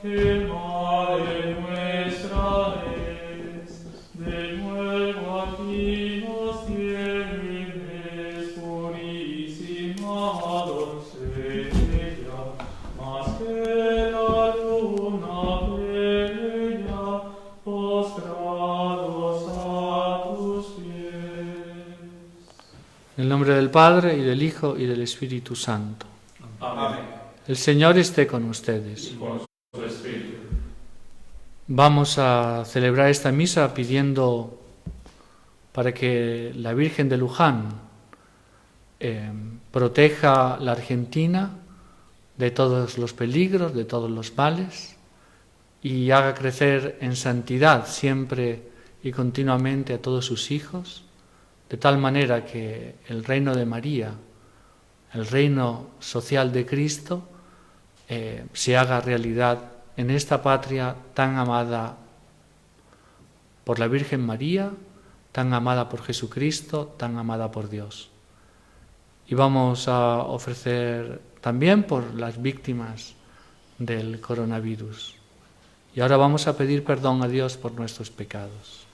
que Madre nuestra es. De nuevo aquí nos tienes, purísima doncella, más que la luna bella, postrados a tus pies. En el nombre del Padre, y del Hijo, y del Espíritu Santo. Amén. El Señor esté con ustedes. Y con su espíritu. Vamos a celebrar esta misa pidiendo para que la Virgen de Luján proteja la Argentina de todos los peligros, de todos los males, y haga crecer en santidad siempre y continuamente a todos sus hijos, de tal manera que el reino de María, el reino social de Cristo, se haga realidad en esta patria tan amada por la Virgen María, tan amada por Jesucristo, tan amada por Dios. Y vamos a ofrecer también por las víctimas del coronavirus. Y ahora vamos a pedir perdón a Dios por nuestros pecados.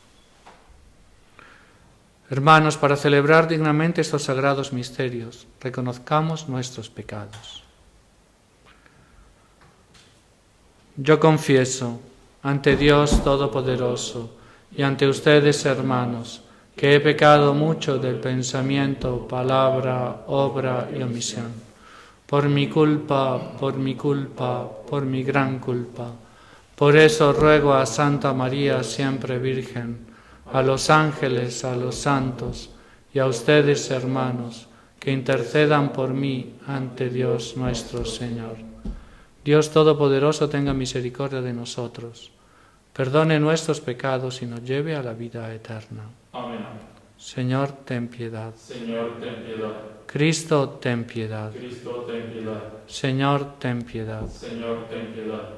Hermanos, para celebrar dignamente estos sagrados misterios, reconozcamos nuestros pecados. Yo confieso ante Dios Todopoderoso y ante ustedes, hermanos, que he pecado mucho del pensamiento, palabra, obra y omisión. Por mi culpa, por mi gran culpa. Por eso ruego a Santa María, siempre Virgen, a los ángeles, a los santos y a ustedes, hermanos, que intercedan por mí ante Dios nuestro Señor. Dios Todopoderoso tenga misericordia de nosotros, perdone nuestros pecados y nos lleve a la vida eterna. Amén. Señor, ten piedad. Señor, ten piedad. Cristo, ten piedad. Cristo, ten piedad. Señor, ten piedad. Señor, ten piedad.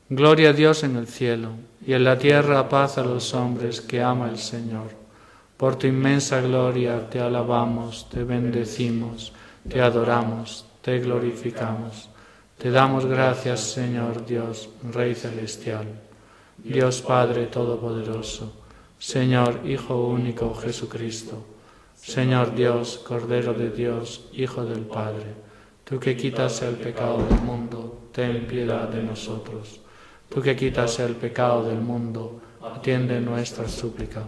Gloria a Dios en el cielo, y en la tierra paz a los hombres que ama el Señor. Por tu inmensa gloria te alabamos, te bendecimos, te adoramos, te glorificamos. Te damos gracias, Señor Dios, Rey celestial, Dios Padre Todopoderoso, Señor Hijo único Jesucristo, Señor Dios, Cordero de Dios, Hijo del Padre, tú que quitas el pecado del mundo, ten piedad de nosotros. Tú que quitas el pecado del mundo, atiende nuestra súplica.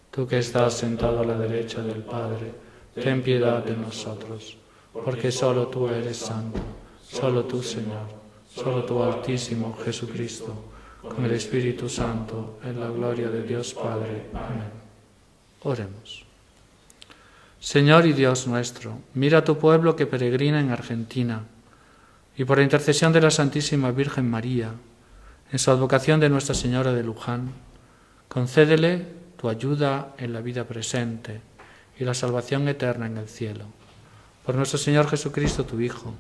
Tú que estás sentado a la derecha del Padre, ten piedad de nosotros. Porque solo tú eres santo, solo tú, Señor, solo tú, Altísimo Jesucristo, con el Espíritu Santo, en la gloria de Dios Padre. Amén. Oremos. Señor y Dios nuestro, mira a tu pueblo que peregrina en Argentina, y por la intercesión de la Santísima Virgen María, en su advocación de Nuestra Señora de Luján, concédele tu ayuda en la vida presente y la salvación eterna en el cielo. Por nuestro Señor Jesucristo, tu Hijo,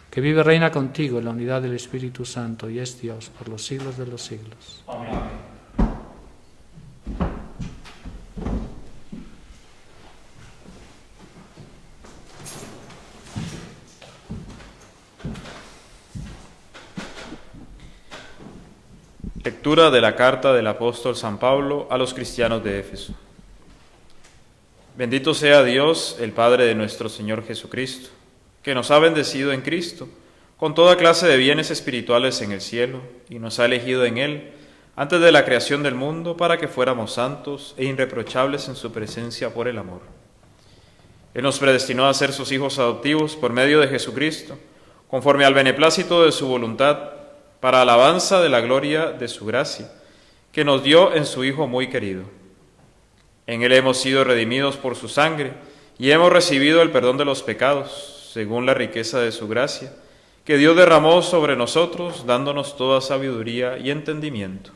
que vive y reina contigo en la unidad del Espíritu Santo y es Dios por los siglos de los siglos. Amén. Lectura de la carta del apóstol San Pablo a los cristianos de Éfeso. Bendito sea Dios, el Padre de nuestro Señor Jesucristo, que nos ha bendecido en Cristo con toda clase de bienes espirituales en el cielo y nos ha elegido en Él antes de la creación del mundo para que fuéramos santos e irreprochables en su presencia por el amor. Él nos predestinó a ser sus hijos adoptivos por medio de Jesucristo, conforme al beneplácito de su voluntad, para alabanza de la gloria de su gracia, que nos dio en su Hijo muy querido. En Él hemos sido redimidos por su sangre y hemos recibido el perdón de los pecados, según la riqueza de su gracia, que Dios derramó sobre nosotros, dándonos toda sabiduría y entendimiento.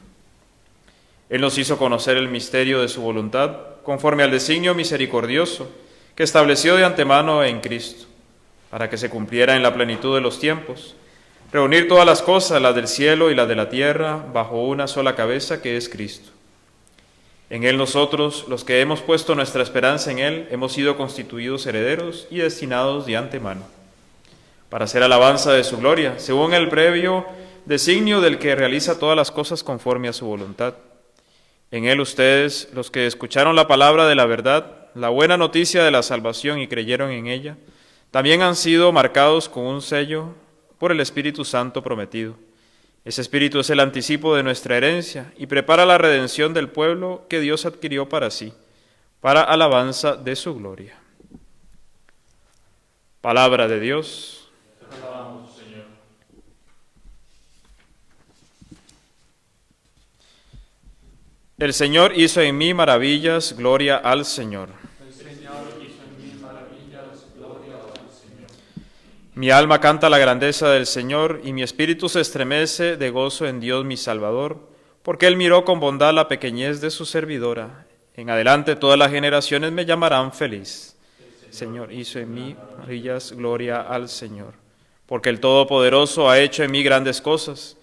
Él nos hizo conocer el misterio de su voluntad, conforme al designio misericordioso que estableció de antemano en Cristo, para que se cumpliera en la plenitud de los tiempos, reunir todas las cosas, las del cielo y las de la tierra, bajo una sola cabeza que es Cristo. En Él nosotros, los que hemos puesto nuestra esperanza en Él, hemos sido constituidos herederos y destinados de antemano, para hacer alabanza de su gloria, según el previo designio del que realiza todas las cosas conforme a su voluntad. En él ustedes, los que escucharon la palabra de la verdad, la buena noticia de la salvación y creyeron en ella, también han sido marcados con un sello por el Espíritu Santo prometido. Ese Espíritu es el anticipo de nuestra herencia y prepara la redención del pueblo que Dios adquirió para sí, para alabanza de su gloria. Palabra de Dios. Te alabamos, Señor. El Señor hizo en mí maravillas, gloria al Señor. El Señor hizo en mí maravillas, gloria al Señor. Mi alma canta la grandeza del Señor y mi espíritu se estremece de gozo en Dios mi Salvador, porque Él miró con bondad la pequeñez de su servidora. En adelante todas las generaciones me llamarán feliz. El Señor hizo en mí maravillas, gloria al Señor, porque el Todopoderoso ha hecho en mí grandes cosas.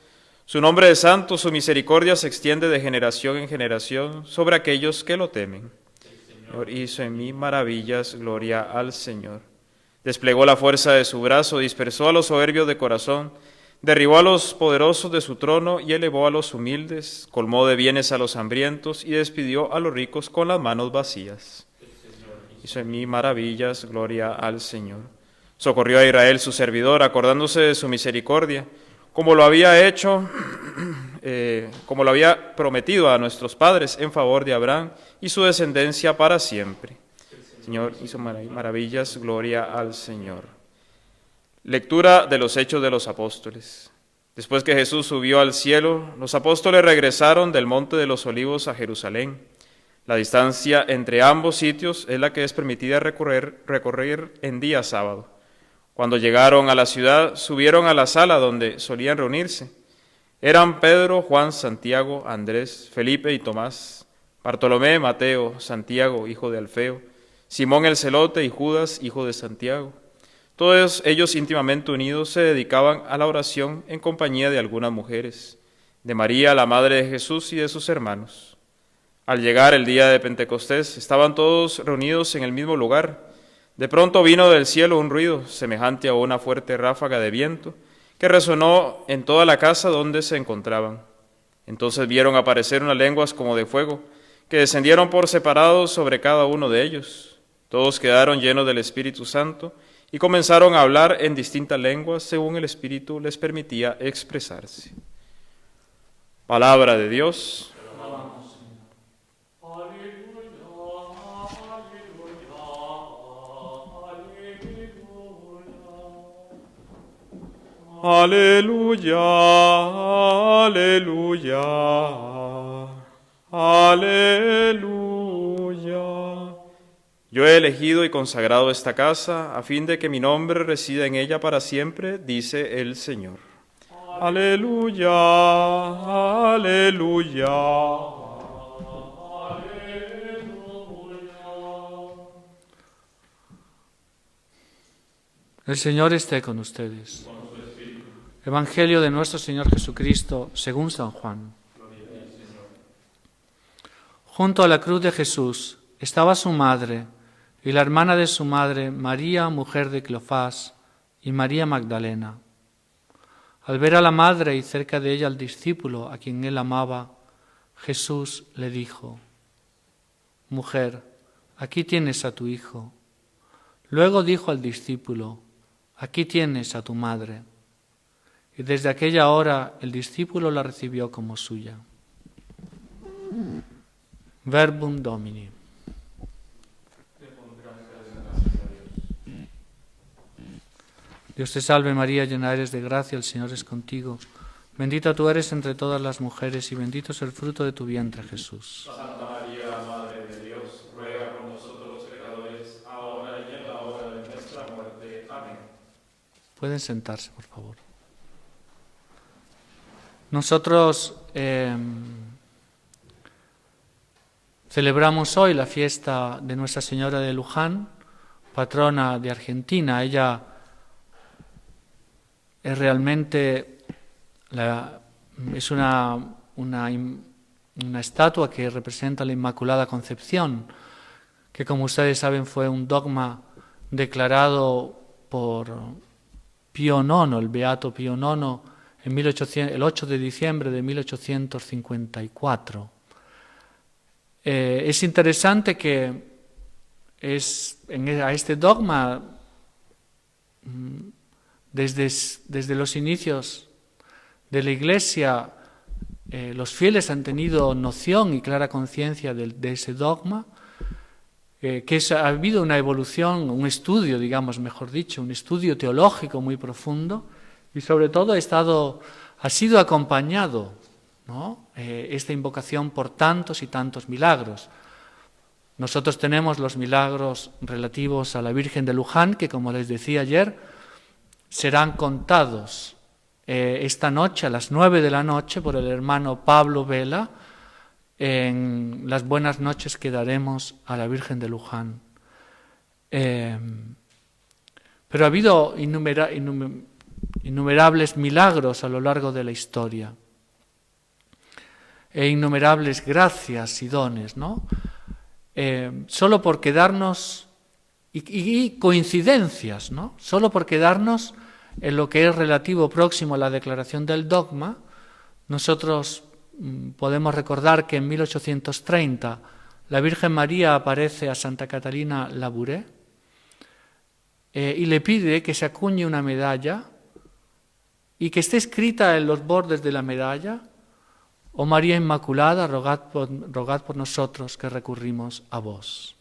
Su nombre es santo, su misericordia se extiende de generación en generación sobre aquellos que lo temen. El Señor hizo en mí maravillas, gloria al Señor. Desplegó la fuerza de su brazo, dispersó a los soberbios de corazón, derribó a los poderosos de su trono y elevó a los humildes, colmó de bienes a los hambrientos y despidió a los ricos con las manos vacías. Hizo en mí maravillas, gloria al Señor. Socorrió a Israel su servidor, acordándose de su misericordia, como lo había hecho, como lo había prometido a nuestros padres en favor de Abraham y su descendencia para siempre. El Señor hizo maravillas, gloria al Señor. Lectura de los Hechos de los Apóstoles. Después que Jesús subió al cielo, los apóstoles regresaron del Monte de los Olivos a Jerusalén. La distancia entre ambos sitios es la que es permitida recorrer en día sábado. Cuando llegaron a la ciudad, subieron a la sala donde solían reunirse. Eran Pedro, Juan, Santiago, Andrés, Felipe y Tomás, Bartolomé, Mateo, Santiago, hijo de Alfeo, Simón el celote y Judas, hijo de Santiago. Todos ellos íntimamente unidos se dedicaban a la oración en compañía de algunas mujeres, de María, la madre de Jesús y de sus hermanos. Al llegar el día de Pentecostés, estaban todos reunidos en el mismo lugar. De pronto vino del cielo un ruido semejante a una fuerte ráfaga de viento que resonó en toda la casa donde se encontraban. Entonces vieron aparecer unas lenguas como de fuego que descendieron por separados sobre cada uno de ellos. Todos quedaron llenos del Espíritu Santo y comenzaron a hablar en distintas lenguas según el Espíritu les permitía expresarse. Palabra de Dios. Aleluya, aleluya, aleluya. Yo he elegido y consagrado esta casa a fin de que mi nombre resida en ella para siempre, dice el Señor. Aleluya, aleluya. El Señor esté con ustedes. Evangelio de nuestro Señor Jesucristo según San Juan. Junto a la cruz de Jesús estaba su madre y la hermana de su madre, María, mujer de Cleofás, y María Magdalena. Al ver a la madre y cerca de ella al discípulo a quien él amaba, Jesús le dijo: Mujer, aquí tienes a tu hijo. Luego dijo al discípulo: Aquí tienes a tu madre. Y desde aquella hora el discípulo la recibió como suya. Verbum Domini. Dios te salve María, llena eres de gracia, el Señor es contigo. Bendita tú eres entre todas las mujeres y bendito es el fruto de tu vientre, Jesús. Santa María, Madre de Dios, ruega por nosotros los pecadores, ahora y en la hora de nuestra muerte. Amén. Pueden sentarse, por favor. Nosotros celebramos hoy la fiesta de Nuestra Señora de Luján, patrona de Argentina. Ella es realmente es una estatua que representa la Inmaculada Concepción, que como ustedes saben fue un dogma declarado por Pío IX, el beato Pío IX, el 8 de diciembre de 1854. Es interesante que a este dogma, desde los inicios de la Iglesia, los fieles han tenido noción y clara conciencia de ese dogma, ha habido una evolución, un estudio, digamos, mejor dicho, un estudio teológico muy profundo, y sobre todo ha sido acompañado, ¿no?, esta invocación por tantos y tantos milagros. Nosotros tenemos los milagros relativos a la Virgen de Luján, que, como les decía ayer, serán contados esta noche a las 9 de la noche por el hermano Pablo Vela en las buenas noches que daremos a la Virgen de Luján. Pero ha habido innumerables milagros a lo largo de la historia, e innumerables gracias y dones, ¿no? Solo por quedarnos, y coincidencias, ¿no? Solo por quedarnos en lo que es relativo próximo a la declaración del dogma, nosotros podemos recordar que en 1830 la Virgen María aparece a Santa Catalina Labouré y le pide que se acuñe una medalla y que esté escrita en los bordes de la medalla: «Oh María Inmaculada, rogad por nosotros que recurrimos a vos».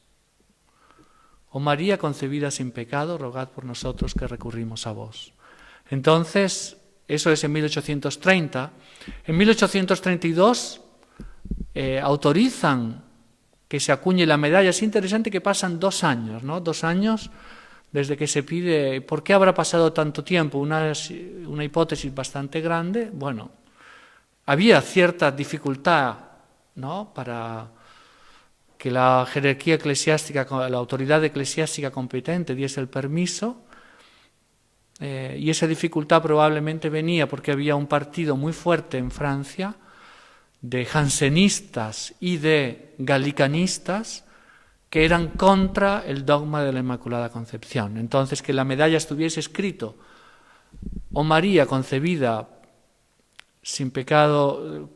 «Oh María concebida sin pecado, rogad por nosotros que recurrimos a vos». Entonces, eso es en 1830. En 1832 autorizan que se acuñe la medalla. Es interesante que pasan 2 años, ¿no? 2 años desde que se pide. ¿Por qué habrá pasado tanto tiempo? Una hipótesis bastante grande. Bueno, había cierta dificultad, ¿no?, para que la jerarquía eclesiástica, la autoridad eclesiástica competente diese el permiso, y esa dificultad probablemente venía porque había un partido muy fuerte en Francia de jansenistas y de galicanistas que eran contra el dogma de la Inmaculada Concepción. Entonces, que la medalla estuviese escrito: «Oh María concebida sin pecado,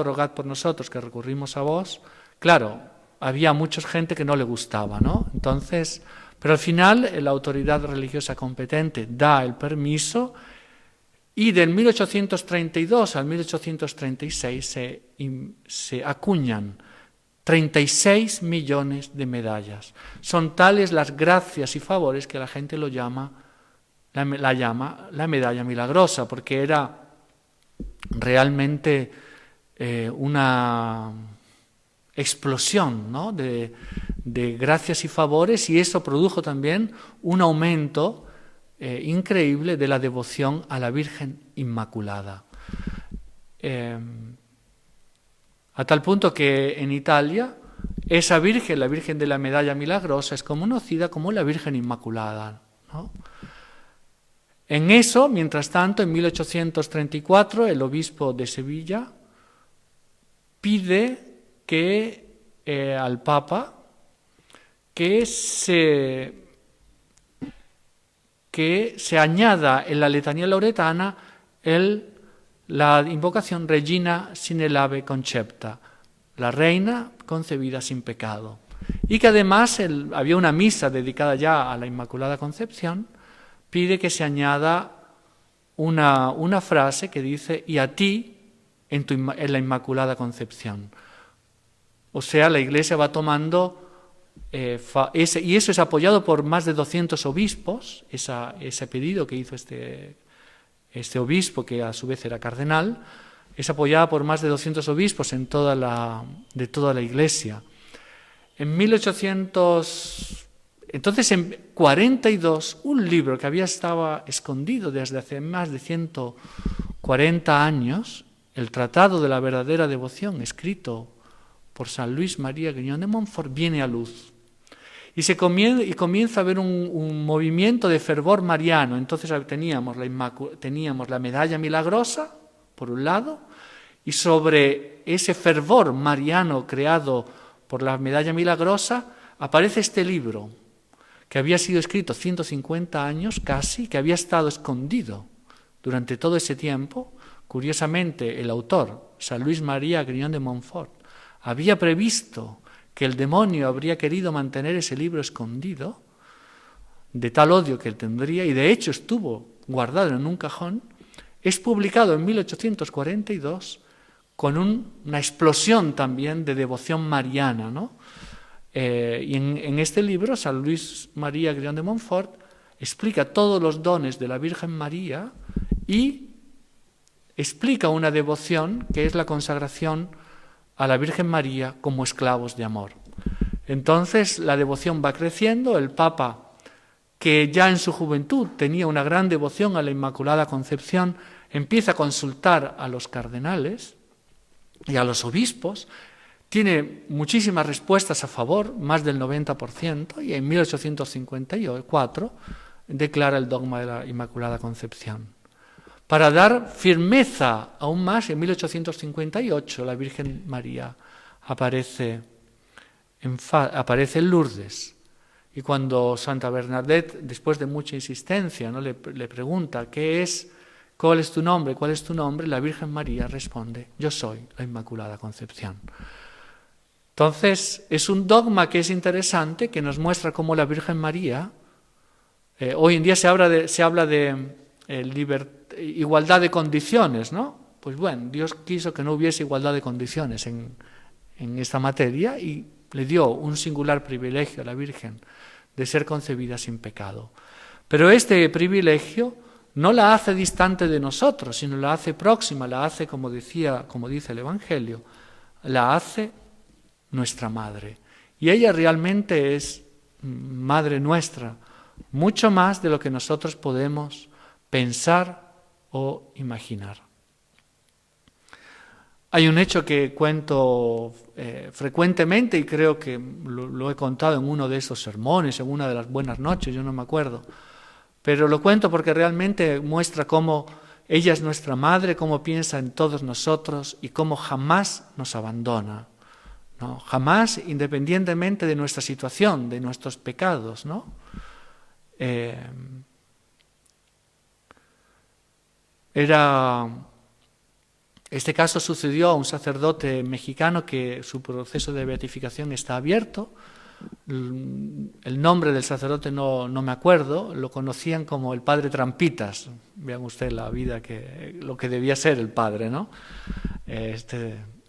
rogad por nosotros que recurrimos a vos», claro, había mucha gente que no le gustaba, ¿no? Entonces, pero al final la autoridad religiosa competente da el permiso, y del 1832 al 1836 se acuñan 36 millones de medallas. Son tales las gracias y favores que la gente la llama la medalla milagrosa, porque era realmente una explosión, ¿no?, de gracias y favores, y eso produjo también un aumento increíble de la devoción a la Virgen Inmaculada. A tal punto que en Italia esa Virgen, la Virgen de la Medalla Milagrosa, es conocida como la Virgen Inmaculada, ¿no? En eso, mientras tanto, en 1834, el obispo de Sevilla pide al Papa que se añada en la letanía lauretana la invocación Regina sine labe concepta, la reina concebida sin pecado, y que además había una misa dedicada ya a la Inmaculada Concepción. Pide que se añada una frase que dice: «y a ti en la Inmaculada Concepción». O sea, la Iglesia va tomando, y eso es apoyado por más de 200 obispos, ese pedido que hizo este obispo, que a su vez era cardenal, es apoyada por más de 200 obispos de toda la Iglesia. En 1800... Entonces, en 42, un libro que estaba escondido desde hace más de 140 años, el Tratado de la Verdadera Devoción, escrito por San Luis María Grignon de Montfort, viene a luz. Y comienza a haber un movimiento de fervor mariano. Entonces teníamos la medalla milagrosa, por un lado, y sobre ese fervor mariano creado por la medalla milagrosa aparece este libro, que había sido escrito 150 años casi, que había estado escondido durante todo ese tiempo. Curiosamente, el autor, San Luis María Grignon de Montfort, había previsto que el demonio habría querido mantener ese libro escondido, de tal odio que él tendría, y de hecho estuvo guardado en un cajón. Es publicado en 1842 con una explosión también de devoción mariana, ¿no? Y en este libro, San Luis María Grignon de Montfort explica todos los dones de la Virgen María y explica una devoción que es la consagración a la Virgen María como esclavos de amor. Entonces la devoción va creciendo. El Papa, que ya en su juventud tenía una gran devoción a la Inmaculada Concepción, empieza a consultar a los cardenales y a los obispos. Tiene muchísimas respuestas a favor, más del 90%, y en 1854 declara el dogma de la Inmaculada Concepción. Para dar firmeza aún más, en 1858 la Virgen María aparece en Lourdes. Y cuando Santa Bernadette, después de mucha insistencia, ¿no?, le pregunta ¿cuál es tu nombre? ¿Cuál es tu nombre? La Virgen María responde: yo soy la Inmaculada Concepción. Entonces, es un dogma que es interesante, que nos muestra cómo la Virgen María, hoy en día se habla de igualdad de condiciones, ¿no? Pues bueno, Dios quiso que no hubiese igualdad de condiciones en esta materia y le dio un singular privilegio a la Virgen de ser concebida sin pecado. Pero este privilegio no la hace distante de nosotros, sino la hace próxima, la hace, como dice el Evangelio, la hace nuestra madre. Y ella realmente es madre nuestra, mucho más de lo que nosotros podemos pensar o imaginar. Hay un hecho que cuento frecuentemente, y creo que lo he contado en uno de esos sermones, en una de las buenas noches, yo no me acuerdo, pero lo cuento porque realmente muestra cómo ella es nuestra madre, cómo piensa en todos nosotros y cómo jamás nos abandona, ¿no? Jamás, independientemente de nuestra situación, de nuestros pecados, ¿no? Este caso sucedió a un sacerdote mexicano que su proceso de beatificación está abierto. El nombre del sacerdote no me acuerdo, lo conocían como el padre Trampitas. Vean ustedes la vida, lo que debía ser el padre, ¿no?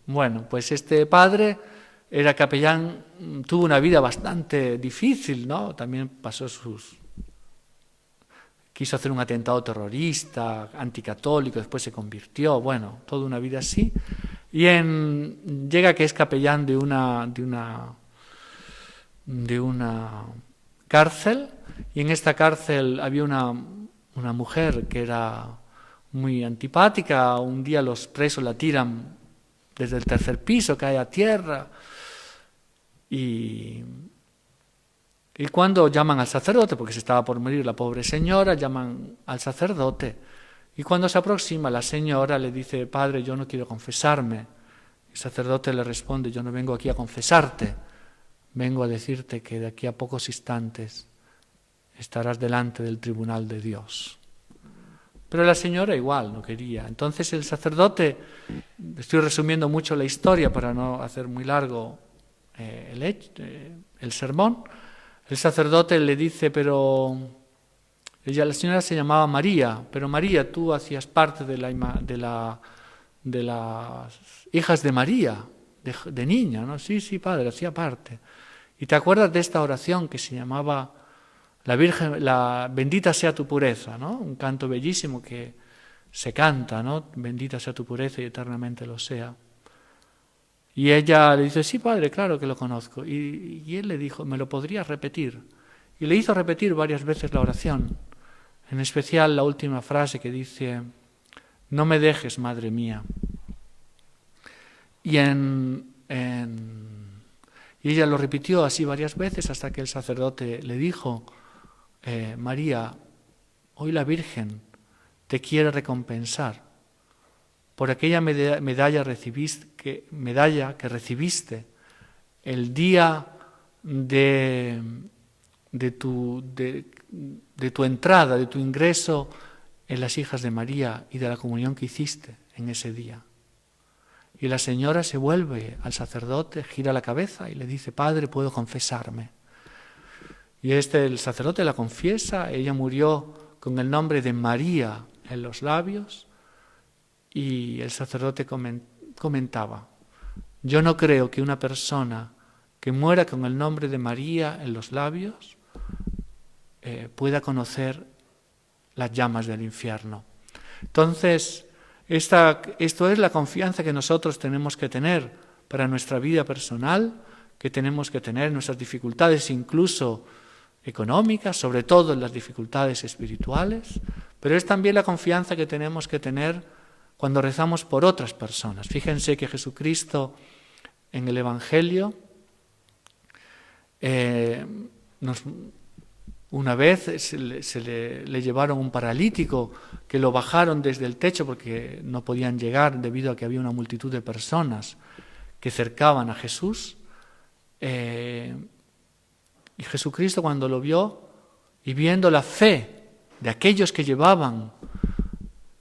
Bueno, pues este padre era capellán, tuvo una vida bastante difícil, ¿no? También quiso hacer un atentado terrorista, anticatólico, después se convirtió, bueno, toda una vida así. Y llega que es capellán de una cárcel, y en esta cárcel había una mujer que era muy antipática. Un día los presos la tiran desde el tercer piso, cae a tierra, y cuando llaman al sacerdote, porque se estaba por morir la pobre señora, llaman al sacerdote, y cuando se aproxima la señora le dice: padre, yo no quiero confesarme. El sacerdote le responde: yo no vengo aquí a confesarte, vengo a decirte que de aquí a pocos instantes estarás delante del tribunal de Dios. Pero la señora igual no quería. Entonces el sacerdote, estoy resumiendo mucho la historia para no hacer muy largo el sermón, el sacerdote le dice: pero la señora se llamaba María, pero María, tú hacías parte de las hijas de María, de niña, ¿no? Sí, padre, hacía parte. ¿Y te acuerdas de esta oración que se llamaba la Virgen, bendita sea tu pureza, ¿no? Un canto bellísimo que se canta, ¿no? Bendita sea tu pureza y eternamente lo sea. Y ella le dice: sí, padre, claro que lo conozco. Y él le dijo: ¿me lo podrías repetir? Y le hizo repetir varias veces la oración, en especial la última frase que dice: no me dejes, madre mía. Y ella lo repitió así varias veces hasta que el sacerdote le dijo: María, hoy la Virgen te quiere recompensar por aquella medalla que recibiste el día de de tu entrada, de tu ingreso en las hijas de María y de la comunión que hiciste en ese día. Y la señora se vuelve al sacerdote, gira la cabeza y le dice: Padre, ¿puedo confesarme? Y el sacerdote la confiesa. Ella murió con el nombre de María en los labios, y el sacerdote comentaba: yo no creo que una persona que muera con el nombre de María en los labios pueda conocer las llamas del infierno. Entonces, esto es la confianza que nosotros tenemos que tener para nuestra vida personal, que tenemos que tener en nuestras dificultades, incluso económicas, sobre todo en las dificultades espirituales, pero es también la confianza que tenemos que tener cuando rezamos por otras personas. Fíjense que Jesucristo en el Evangelio una vez le llevaron un paralítico, que lo bajaron desde el techo porque no podían llegar debido a que había una multitud de personas que cercaban a Jesús. Y Jesucristo, cuando lo vio y viendo la fe de aquellos que llevaban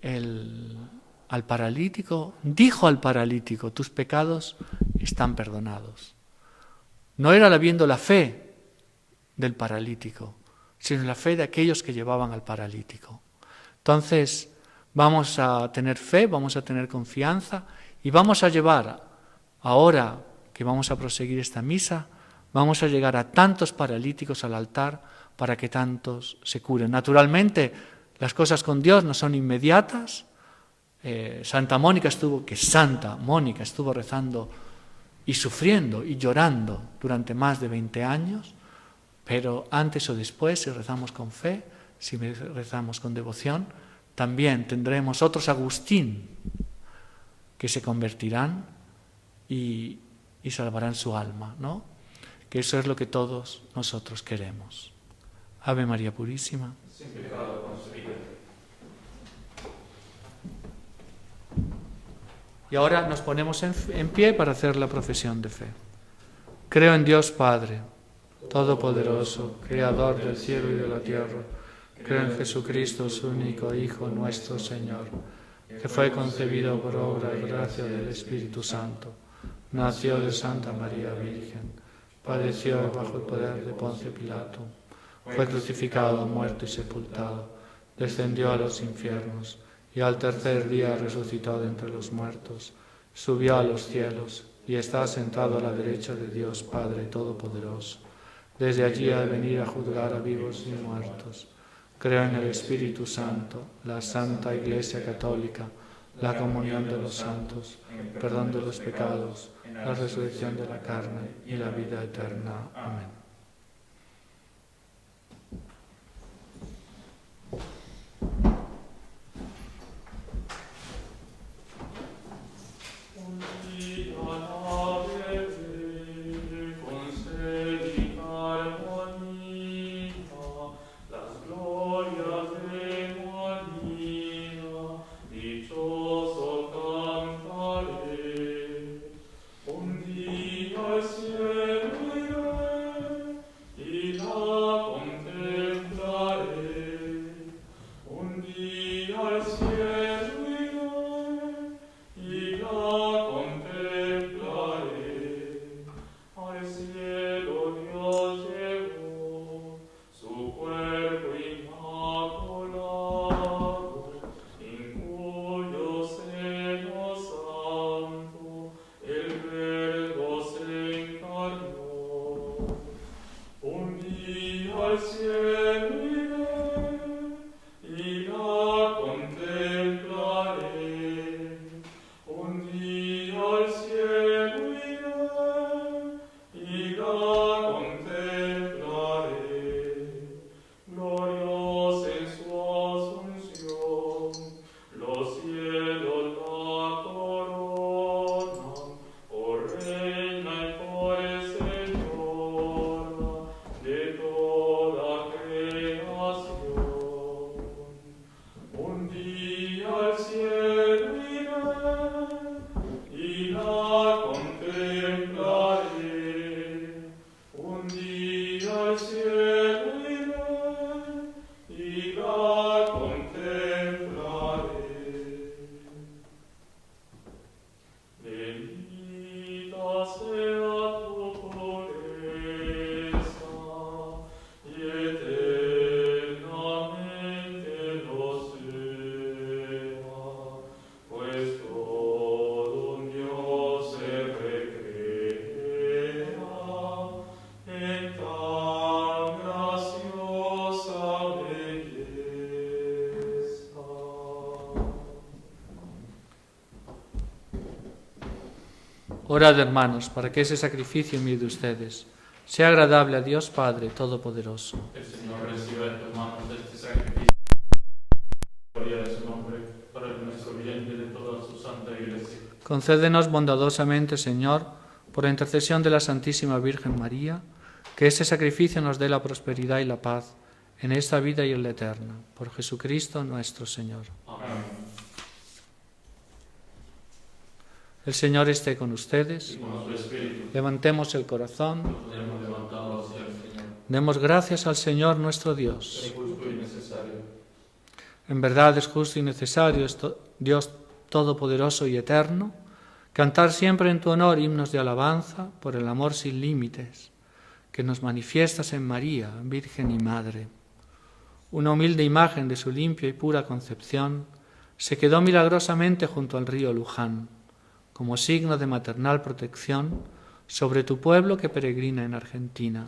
al paralítico, dijo al paralítico: tus pecados están perdonados. No era viendo la fe del paralítico, sino la fe de aquellos que llevaban al paralítico. Entonces, vamos a tener fe, vamos a tener confianza y vamos a llevar, ahora que vamos a proseguir esta misa, vamos a llegar a tantos paralíticos al altar para que tantos se curen. Naturalmente, las cosas con Dios no son inmediatas. Santa Mónica estuvo rezando y sufriendo y llorando durante más de 20 años, pero antes o después, si rezamos con fe, si rezamos con devoción, también tendremos otros Agustín que se convertirán y salvarán su alma, ¿no? Que eso es lo que todos nosotros queremos. Ave María Purísima. Sin pecado concebida. Y ahora nos ponemos en pie para hacer la profesión de fe. Creo en Dios Padre Todopoderoso, Creador del cielo y de la tierra. Creo en Jesucristo, su único Hijo, nuestro Señor, que fue concebido por obra y gracia del Espíritu Santo. Nació de Santa María Virgen, padeció bajo el poder de Poncio Pilato, fue crucificado, muerto y sepultado, descendió a los infiernos y al tercer día resucitó de entre los muertos, subió a los cielos y está sentado a la derecha de Dios Padre Todopoderoso. Desde allí ha de venir a juzgar a vivos y muertos. Creo en el Espíritu Santo, la Santa Iglesia Católica, la comunión de los santos, el perdón de los pecados, la resurrección de la carne y la vida eterna. Amén. Un día al cielo Orad, hermanos, para que ese sacrificio mío de ustedes sea agradable a Dios Padre Todopoderoso. El Señor reciba en tus manos este sacrificio, gloria de su nombre, para el nuestro bien y de toda su santa Iglesia. Concédenos bondadosamente, Señor, por la intercesión de la Santísima Virgen María, que este sacrificio nos dé la prosperidad y la paz en esta vida y en la eterna. Por Jesucristo nuestro Señor. Amén. El Señor esté con ustedes. Y con su espíritu, Levantemos el corazón. nos hemos levantado hacia el Señor. Demos gracias al Señor nuestro Dios. Es justo y necesario. En verdad es justo y necesario, Dios Todopoderoso y Eterno, cantar siempre en tu honor himnos de alabanza por el amor sin límites que nos manifiestas en María, Virgen y Madre. Una humilde imagen de su limpia y pura concepción se quedó milagrosamente junto al río Luján, como signo de maternal protección sobre tu pueblo que peregrina en Argentina,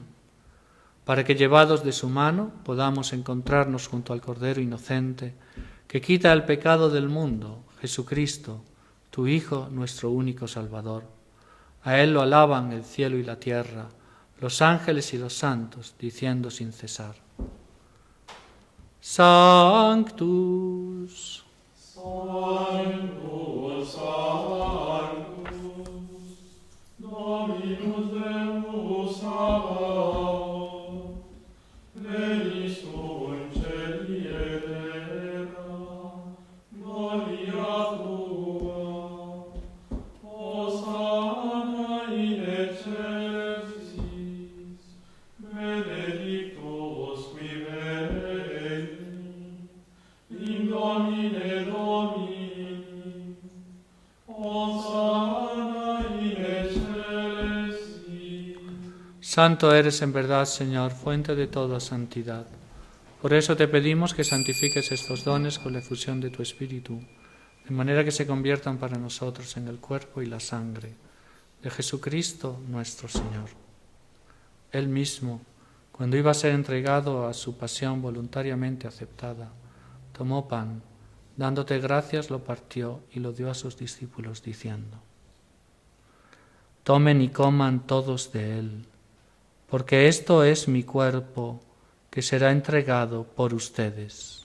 para que llevados de su mano podamos encontrarnos junto al Cordero inocente que quita el pecado del mundo, Jesucristo, tu Hijo, nuestro único Salvador. A Él lo alaban el cielo y la tierra, los ángeles y los santos, diciendo sin cesar: Sanctus, Sanctus, Sanctus, Dominus Deus Sabaoth, Venus in celi et terra, gloria tua, Hosanna in excelsis, benedictus qui veni, in Domine Domini, Hosanna in excelsis. Santo eres en verdad, Señor, fuente de toda santidad. Por eso te pedimos que santifiques estos dones con la efusión de tu Espíritu, de manera que se conviertan para nosotros en el cuerpo y la sangre de Jesucristo nuestro Señor. Él mismo, cuando iba a ser entregado a su pasión voluntariamente aceptada, tomó pan, dándote gracias, lo partió y lo dio a sus discípulos, diciendo: Tomen y coman todos de él, porque esto es mi cuerpo, que será entregado por ustedes.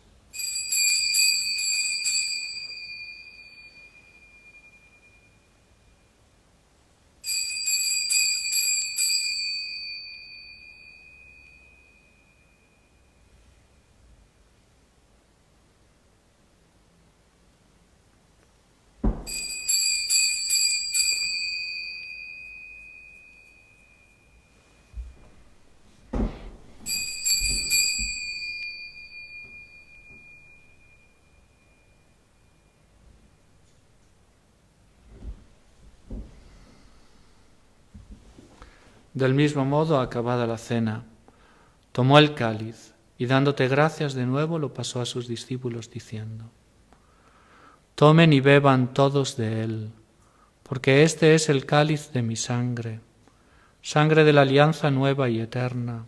Del mismo modo, acabada la cena, tomó el cáliz y dándote gracias de nuevo lo pasó a sus discípulos diciendo: Tomen y beban todos de él, porque este es el cáliz de mi sangre, sangre de la alianza nueva y eterna,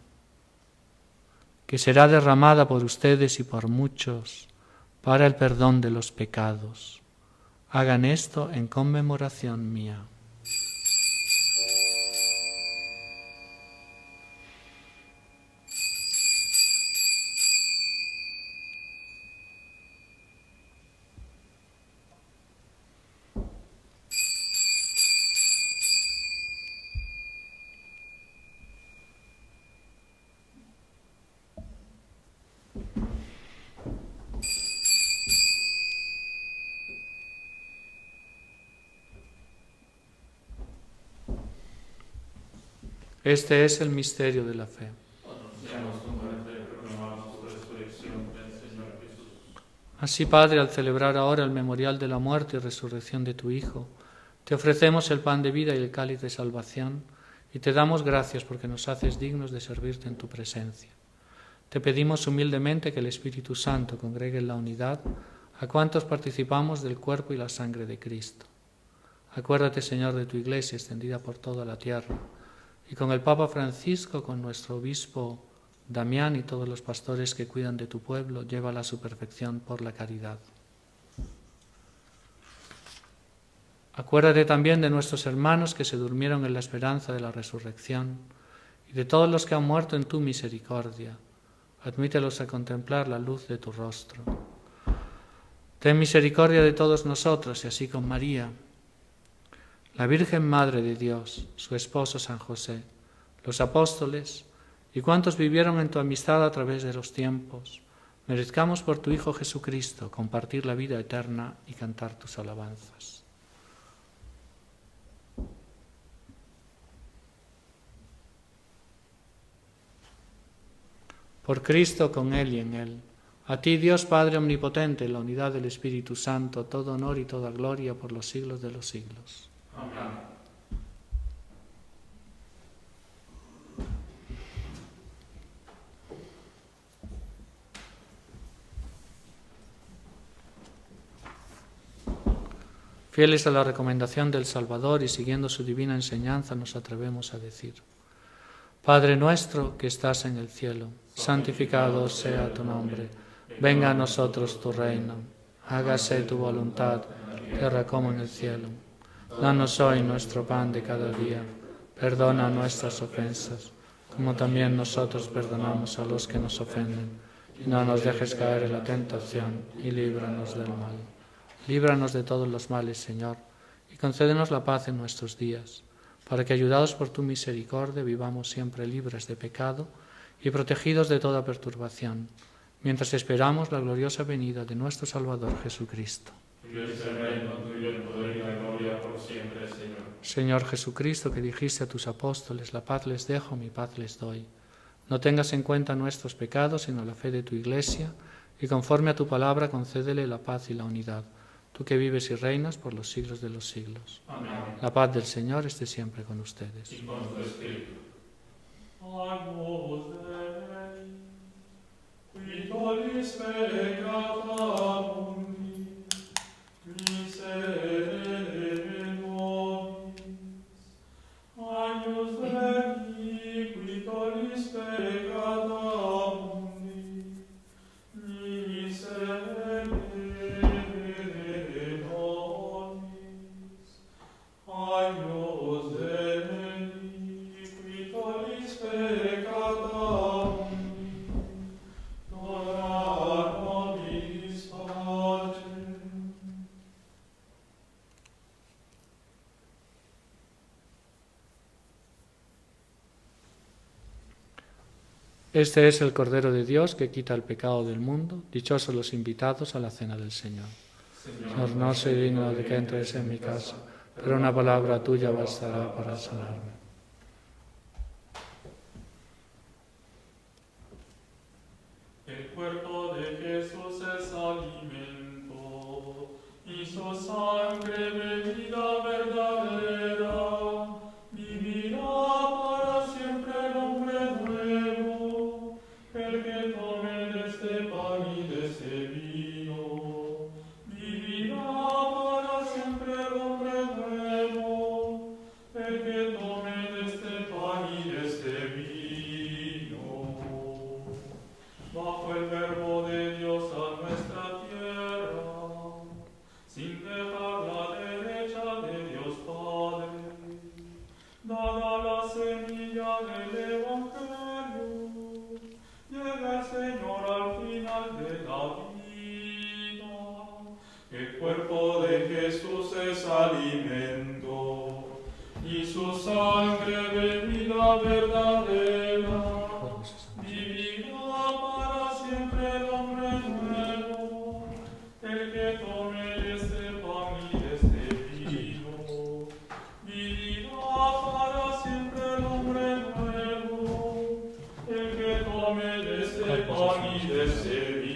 que será derramada por ustedes y por muchos para el perdón de los pecados. Hagan esto en conmemoración mía. Este es el misterio de la fe. Anunciamos tu muerte y proclamamos tu resurrección, ven Señor Jesús. Así, Padre, al celebrar ahora el memorial de la muerte y resurrección de tu Hijo, te ofrecemos el pan de vida y el cáliz de salvación, y te damos gracias porque nos haces dignos de servirte en tu presencia. Te pedimos humildemente que el Espíritu Santo congregue en la unidad a cuantos participamos del cuerpo y la sangre de Cristo. Acuérdate, Señor, de tu Iglesia extendida por toda la tierra, y con el Papa Francisco, con nuestro obispo Damián y todos los pastores que cuidan de tu pueblo, llévala a su perfección por la caridad. Acuérdate también de nuestros hermanos que se durmieron en la esperanza de la resurrección y de todos los que han muerto en tu misericordia. Admítelos a contemplar la luz de tu rostro. Ten misericordia de todos nosotros y así con María, la Virgen Madre de Dios, su esposo San José, los apóstoles y cuantos vivieron en tu amistad a través de los tiempos, merezcamos por tu Hijo Jesucristo compartir la vida eterna y cantar tus alabanzas. Por Cristo, con Él y en Él. A ti, Dios Padre Omnipotente, en la unidad del Espíritu Santo, todo honor y toda gloria por los siglos de los siglos. Amén. Fieles a la recomendación del Salvador y siguiendo su divina enseñanza, nos atrevemos a decir: Padre nuestro que estás en el cielo, santificado sea tu nombre. Venga a nosotros tu reino. Hágase tu voluntad, tierra como en el cielo. Danos hoy nuestro pan de cada día. Perdona nuestras ofensas, como también nosotros perdonamos a los que nos ofenden. Y no nos dejes caer en la tentación, y líbranos del mal. Líbranos de todos los males, Señor, y concédenos la paz en nuestros días, para que, ayudados por tu misericordia, vivamos siempre libres de pecado y protegidos de toda perturbación, mientras esperamos la gloriosa venida de nuestro Salvador Jesucristo. Tuyo es el reino, tuyo el poder y la gloria por siempre, Señor. Señor Jesucristo, que dijiste a tus apóstoles: la paz les dejo, mi paz les doy. No tengas en cuenta nuestros pecados, sino la fe de tu Iglesia, y conforme a tu palabra concédele la paz y la unidad, tú que vives y reinas por los siglos de los siglos. Amén. La paz del Señor esté siempre con ustedes. Y con tu espíritu. Agnus Dei, qui tollis peccata mundi, miserere nobis. Agnus Dei, qui tollis peccata mundi, miserere nobis. Agnus Dei, qui tollis peccata mundi, dona nobis pacem. Este es el Cordero de Dios que quita el pecado del mundo. Dichosos los invitados a la cena del Señor. Señor, no soy digno de que entres en mi casa, pero una palabra tuya bastará para sanarme. El cuerpo de Jesús es alimento y su sangre bebida verdadera. Vivirá para siempre el hombre nuevo, el que tome de este pan y de este vino. Vivirá para siempre el hombre nuevo, el que tome de este pan y de este vino. Bajo el verbo de Dios a nuestra tierra, sin dejar la derecha de Dios Padre, dada la semilla del Evangelio, llega el Señor al final de la vida. El cuerpo de Jesús es alimento y su sangre bebida verdadera. Vivirá para siempre el hombre nuevo, el que tome de este pan y de este vino. Vivirá para siempre el hombre nuevo, el que tome de este pan y de este vino.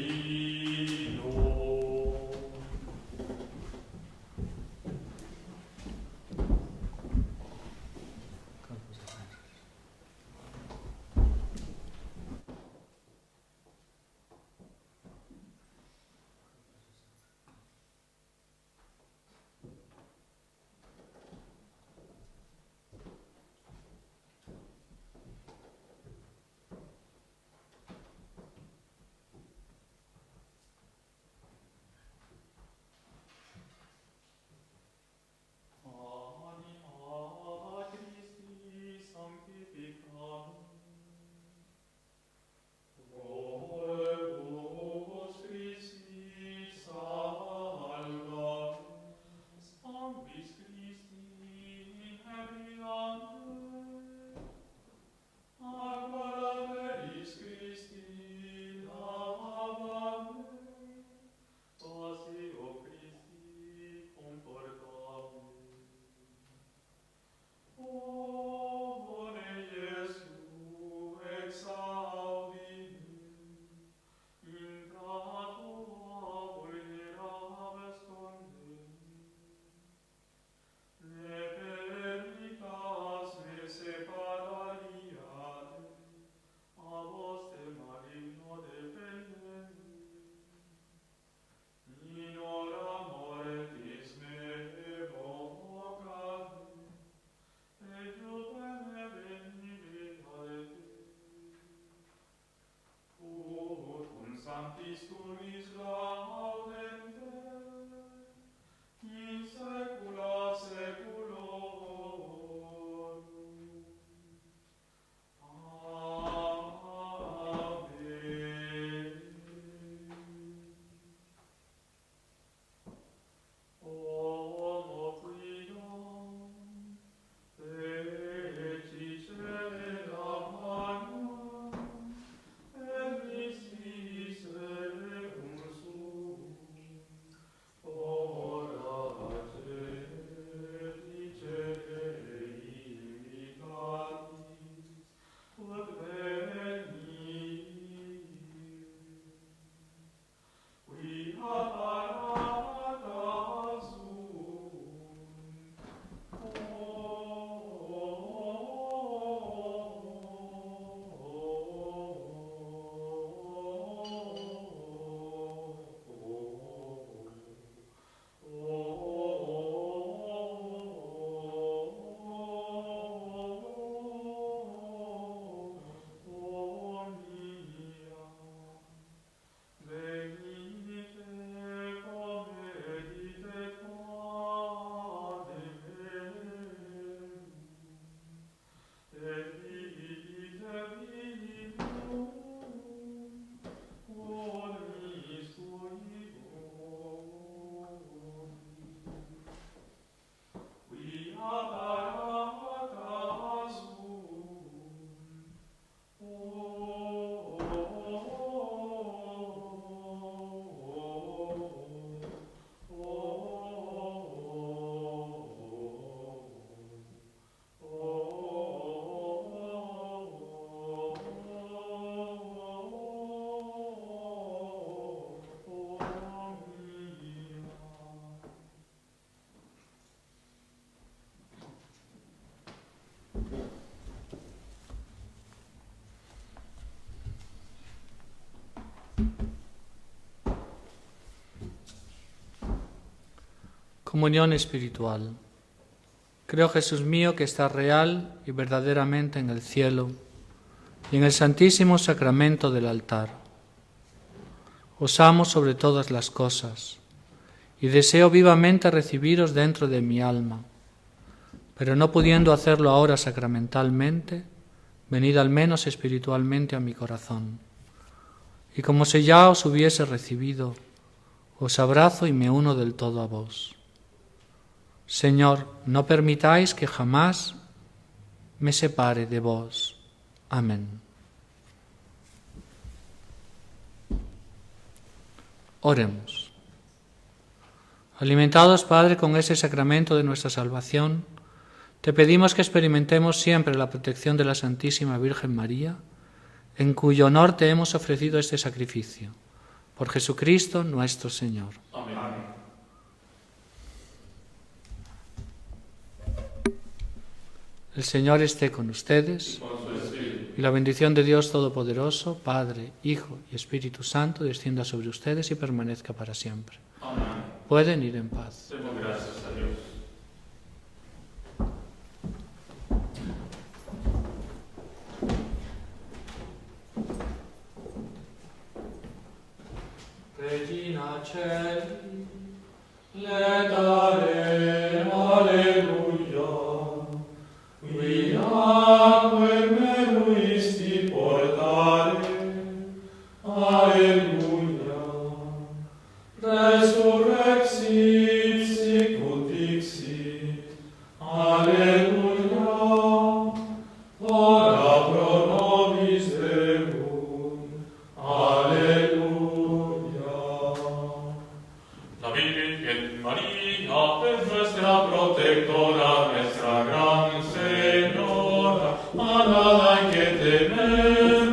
Comunión espiritual. Creo, Jesús mío, que estás real y verdaderamente en el cielo y en el santísimo sacramento del altar. Os amo sobre todas las cosas y deseo vivamente recibiros dentro de mi alma, pero no pudiendo hacerlo ahora sacramentalmente, venid al menos espiritualmente a mi corazón. Y como si ya os hubiese recibido, os abrazo y me uno del todo a vos. Señor, no permitáis que jamás me separe de vos. Amén. Oremos. Alimentados, Padre, con ese sacramento de nuestra salvación, te pedimos que experimentemos siempre la protección de la Santísima Virgen María, en cuyo honor te hemos ofrecido este sacrificio. Por Jesucristo nuestro Señor. Amén. El Señor esté con ustedes Con su espíritu. y la bendición de Dios Todopoderoso, Padre, Hijo y Espíritu Santo, descienda sobre ustedes y permanezca para siempre. Amén. Pueden ir en paz. Demos gracias a Dios. Regina Celi, Letare, alleluia, quiaque me luisti portare, alleluia, resurrexit sicut dixit, alleluia, ora pro nobis Deum, alleluia. La Virgen María es nuestra protectora, nuestra gran Señora, a nada hay que temer.